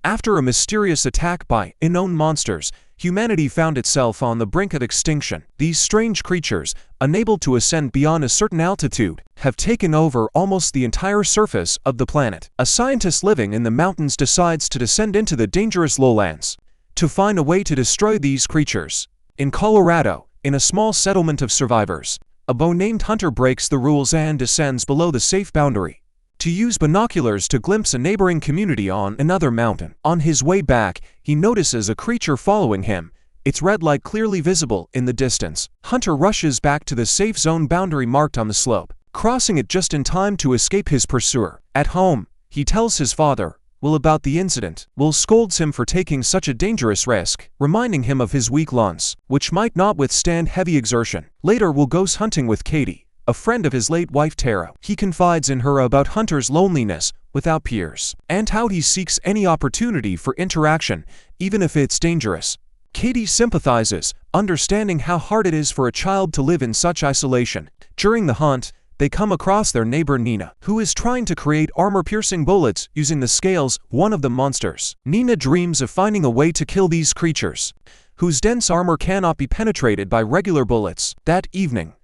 After a mysterious attack by unknown monsters, humanity found itself on the brink of extinction. These strange creatures, unable to ascend beyond a certain altitude, have taken over almost the entire surface of the planet. A scientist living in the mountains decides to descend into the dangerous lowlands to find a way to destroy these creatures. In Colorado, in a small settlement of survivors, a boy named Hunter breaks the rules and descends below the safe boundary to use binoculars to glimpse a neighboring community on another mountain. On his way back, he notices a creature following him, its red light clearly visible in the distance. Hunter rushes back to the safe zone boundary marked on the slope, crossing it just in time to escape his pursuer. At home, he tells his father, Will, about the incident. Will scolds him for taking such a dangerous risk, reminding him of his weak lungs, which might not withstand heavy exertion. Later, Will goes hunting with Katie, a friend of his late wife Tara. He confides in her about Hunter's loneliness without peers, and how he seeks any opportunity for interaction, even if it's dangerous. Katie sympathizes, understanding how hard it is for a child to live in such isolation. During the hunt, they come across their neighbor Nina, who is trying to create armor-piercing bullets using the scales of one of the monsters. Nina dreams of finding a way to kill these creatures, whose dense armor cannot be penetrated by regular bullets. That evening,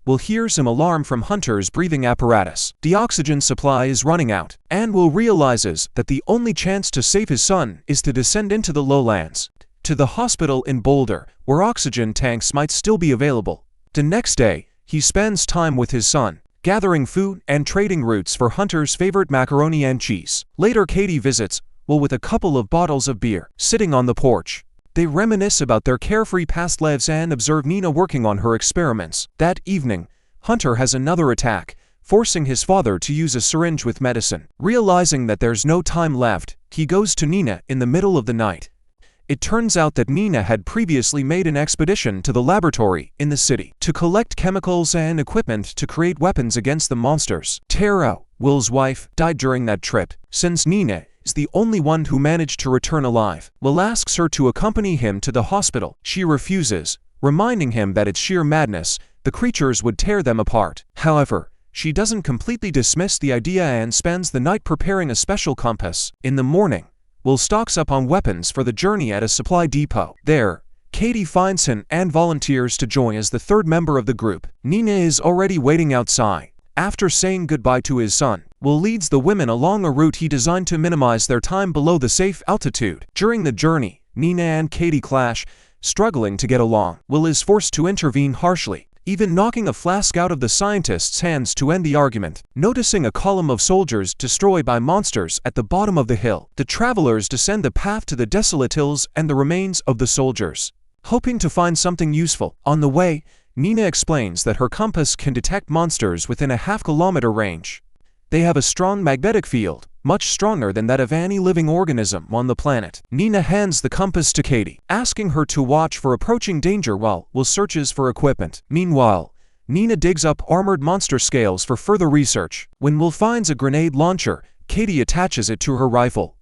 Will hears an alarm from Hunter's breathing apparatus. The oxygen supply is running out, and Will realizes that the only chance to save his son is to descend into the lowlands, to the hospital in Boulder, where oxygen tanks might still be available. The next day, he spends time with his son, gathering food and trading roots for Hunter's favorite macaroni and cheese. Later, Katie visits Will with a couple of bottles of beer. Sitting on the porch, they reminisce about their carefree past lives and observe Nina working on her experiments. That evening, Hunter has another attack, forcing his father to use a syringe with medicine. Realizing that there's no time left, he goes to Nina in the middle of the night. It turns out that Nina had previously made an expedition to the laboratory in the city to collect chemicals and equipment to create weapons against the monsters. Tara, Will's wife, died during that trip. Since Nina is the only one who managed to return alive, Will asks her to accompany him to the hospital. She refuses, reminding him that it's sheer madness, the creatures would tear them apart. However, she doesn't completely dismiss the idea and spends the night preparing a special compass. In the morning, Will stocks up on weapons for the journey at a supply depot. There, Katie finds him and volunteers to join as the third member of the group. Nina is already waiting outside. After saying goodbye to his son, Will leads the women along a route he designed to minimize their time below the safe altitude. During the journey, Nina and Katie clash, struggling to get along. Will is forced to intervene harshly, even knocking a flask out of the scientist's hands to end the argument. Noticing a column of soldiers destroyed by monsters at the bottom of the hill, the travelers descend the path to the desolate hills and the remains of the soldiers, hoping to find something useful. On the way, Nina explains that her compass can detect monsters within a half-kilometer range. They have a strong magnetic field, much stronger than that of any living organism on the planet. Nina hands the compass to Katie, asking her to watch for approaching danger while Will searches for equipment. Meanwhile, Nina digs up armored monster scales for further research. When Will finds a grenade launcher, Katie attaches it to her rifle.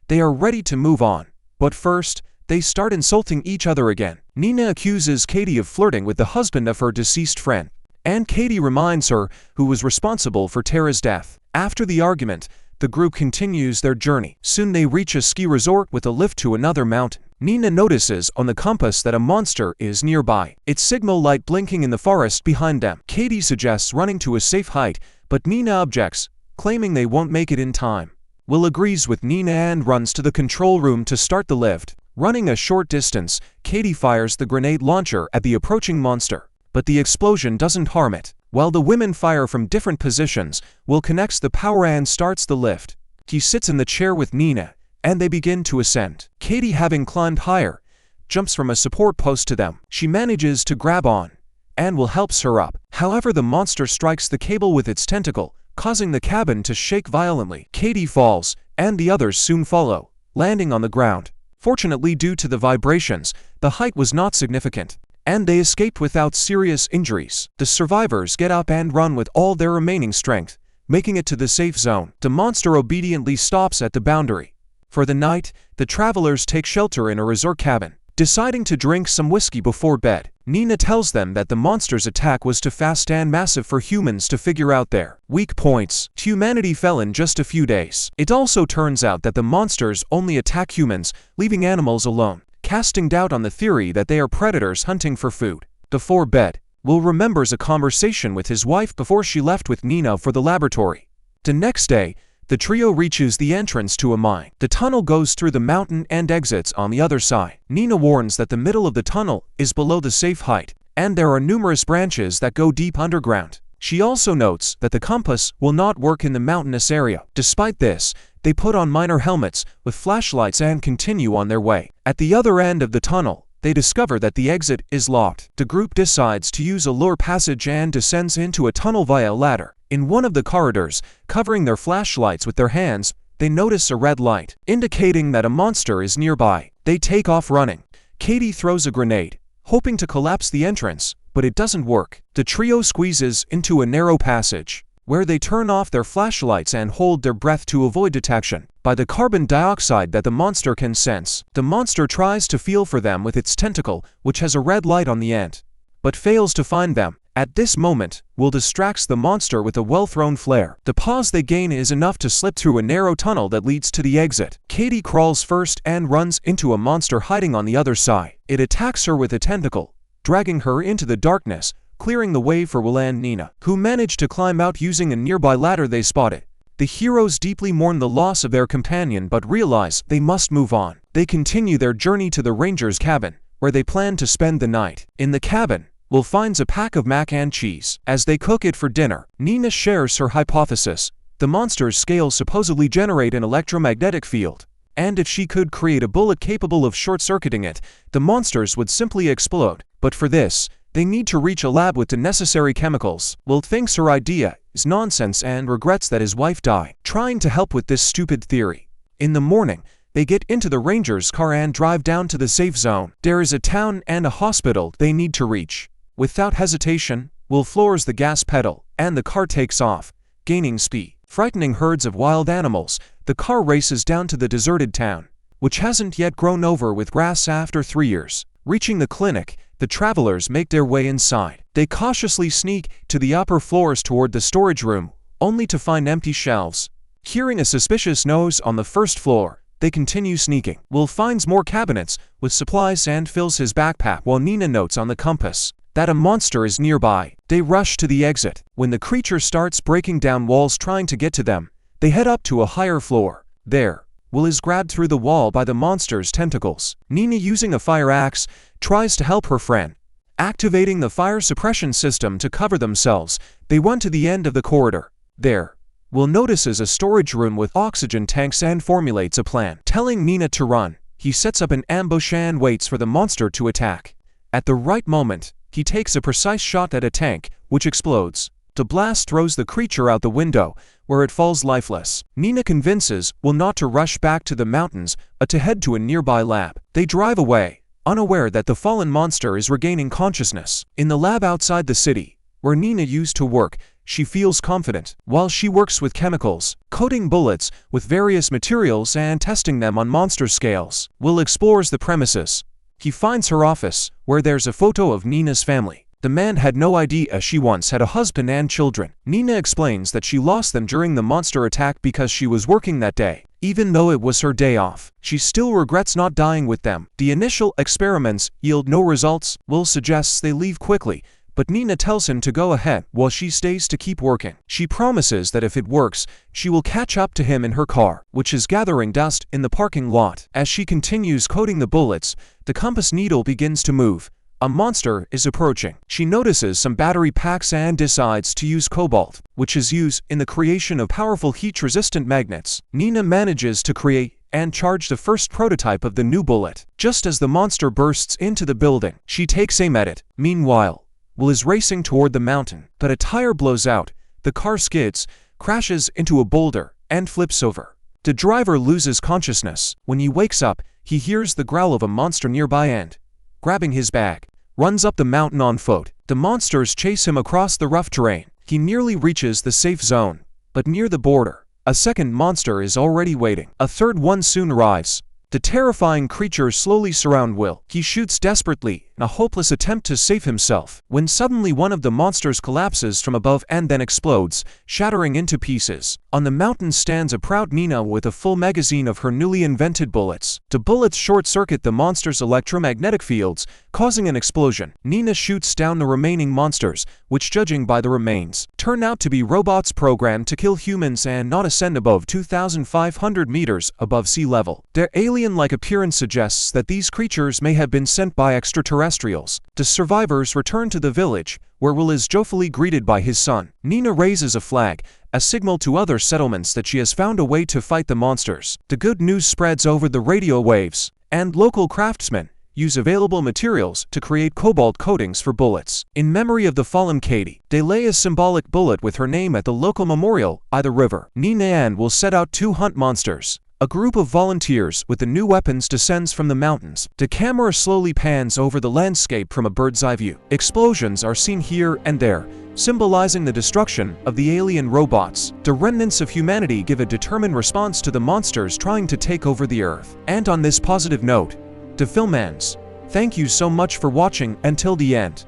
They are ready to move on, but first, they start insulting each other again. Nina accuses Katie of flirting with the husband of her deceased friend, and Katie reminds her who was responsible for Tara's death. After the argument, the group continues their journey. Soon they reach a ski resort with a lift to another mountain. Nina notices on the compass that a monster is nearby, its signal light blinking in the forest behind them. Katie suggests running to a safe height, but Nina objects, claiming they won't make it in time. Will agrees with Nina and runs to the control room to start the lift. Running a short distance, Katie fires the grenade launcher at the approaching monster, but the explosion doesn't harm it. While the women fire from different positions, Will connects the power and starts the lift. He sits in the chair with Nina, and they begin to ascend. Katie, having climbed higher, jumps from a support post to them. She manages to grab on, and Will helps her up. However, the monster strikes the cable with its tentacle, causing the cabin to shake violently. Katie falls, and the others soon follow, landing on the ground. Fortunately, due to the vibrations, the height was not significant, and they escaped without serious injuries. The survivors get up and run with all their remaining strength, making it to the safe zone. The monster obediently stops at the boundary. For the night, the travelers take shelter in a resort cabin. Deciding to drink some whiskey before bed, Nina tells them that the monster's attack was too fast and massive for humans to figure out their weak points. Humanity fell in just a few days. It also turns out that the monsters only attack humans, leaving animals alone, casting doubt on the theory that they are predators hunting for food. Before bed, Will remembers a conversation with his wife before she left with Nina for the laboratory. The next day, the trio reaches the entrance to a mine. The tunnel goes through the mountain and exits on the other side. Nina warns that the middle of the tunnel is below the safe height, and there are numerous branches that go deep underground. She also notes that the compass will not work in the mountainous area. Despite this, they put on miner helmets with flashlights and continue on their way. At the other end of the tunnel, they discover that the exit is locked. The group decides to use a lure passage and descends into a tunnel via a ladder. In one of the corridors, covering their flashlights with their hands, they notice a red light, indicating that a monster is nearby. They take off running. Katie throws a grenade, hoping to collapse the entrance, but it doesn't work. The trio squeezes into a narrow passage, where they turn off their flashlights and hold their breath to avoid detection by the carbon dioxide that the monster can sense. The monster tries to feel for them with its tentacle, which has a red light on the end, but fails to find them. At this moment, Will distracts the monster with a well-thrown flare. The pause they gain is enough to slip through a narrow tunnel that leads to the exit. Katie crawls first and runs into a monster hiding on the other side. It attacks her with a tentacle, dragging her into the darkness, clearing the way for Will and Nina, who manage to climb out using a nearby ladder they spotted. The heroes deeply mourn the loss of their companion but realize they must move on. They continue their journey to the ranger's cabin, where they plan to spend the night. In the cabin, Will finds a pack of mac and cheese. As they cook it for dinner, Nina shares her hypothesis. The monster's scales supposedly generate an electromagnetic field, and if she could create a bullet capable of short-circuiting it, the monsters would simply explode. But for this, they need to reach a lab with the necessary chemicals. Will thinks her idea is nonsense and regrets that his wife died trying to help with this stupid theory. In the morning, they get into the ranger's car and drive down to the safe zone. There is a town and a hospital they need to reach. Without hesitation, Will floors the gas pedal, and the car takes off, gaining speed. Frightening herds of wild animals, the car races down to the deserted town, which hasn't yet grown over with grass after 3 years. Reaching the clinic, the travelers make their way inside. They cautiously sneak to the upper floors toward the storage room, only to find empty shelves. Hearing a suspicious noise on the first floor, they continue sneaking. Will finds more cabinets with supplies and fills his backpack while Nina notes on the compass that a monster is nearby. They rush to the exit. When the creature starts breaking down walls trying to get to them, they head up to a higher floor. There, Will is grabbed through the wall by the monster's tentacles. Nina, using a fire axe, tries to help her friend. Activating the fire suppression system to cover themselves, they run to the end of the corridor. There, Will notices a storage room with oxygen tanks and formulates a plan. Telling Nina to run, he sets up an ambush and waits for the monster to attack. At the right moment, he takes a precise shot at a tank, which explodes. The blast throws the creature out the window, where it falls lifeless. Nina convinces Will not to rush back to the mountains, but to head to a nearby lab. They drive away, unaware that the fallen monster is regaining consciousness. In the lab outside the city, where Nina used to work, she feels confident. While she works with chemicals, coating bullets with various materials and testing them on monster scales, Will explores the premises. He finds her office, where there's a photo of Nina's family. The man had no idea she once had a husband and children. Nina explains that she lost them during the monster attack because she was working that day. Even though it was her day off, she still regrets not dying with them. The initial experiments yield no results. Will suggests they leave quickly, but Nina tells him to go ahead while she stays to keep working. She promises that if it works, she will catch up to him in her car, which is gathering dust in the parking lot. As she continues coating the bullets, the compass needle begins to move. A monster is approaching. She notices some battery packs and decides to use cobalt, which is used in the creation of powerful heat-resistant magnets. Nina manages to create and charge the first prototype of the new bullet. Just as the monster bursts into the building, she takes aim at it. Meanwhile, Will is racing toward the mountain, but a tire blows out. The car skids, crashes into a boulder, and flips over. The driver loses consciousness. When he wakes up, he hears the growl of a monster nearby and, grabbing his bag, runs up the mountain on foot. The monsters chase him across the rough terrain. He nearly reaches the safe zone, but near the border, a second monster is already waiting. A third one soon arrives. The terrifying creatures slowly surround Will. He shoots desperately in a hopeless attempt to save himself, when suddenly one of the monsters collapses from above and then explodes, shattering into pieces. On the mountain stands a proud Nina with a full magazine of her newly invented bullets. The bullets short-circuit the monster's electromagnetic fields, causing an explosion. Nina shoots down the remaining monsters, which, judging by the remains, turn out to be robots programmed to kill humans and not ascend above 2,500 meters above sea level. Their alien-like appearance suggests that these creatures may have been sent by extraterrestrials. The survivors return to the village, where Will is joyfully greeted by his son. Nina raises a flag, a signal to other settlements that she has found a way to fight the monsters. The good news spreads over the radio waves, and local craftsmen use available materials to create cobalt coatings for bullets. In memory of the fallen Katie, they lay a symbolic bullet with her name at the local memorial by the river. Nina and Will set out to hunt monsters. A group of volunteers with the new weapons descends from the mountains. The camera slowly pans over the landscape from a bird's-eye view. Explosions are seen here and there, symbolizing the destruction of the alien robots. The remnants of humanity give a determined response to the monsters trying to take over the Earth. And on this positive note, the film ends. Thank you so much for watching until the end.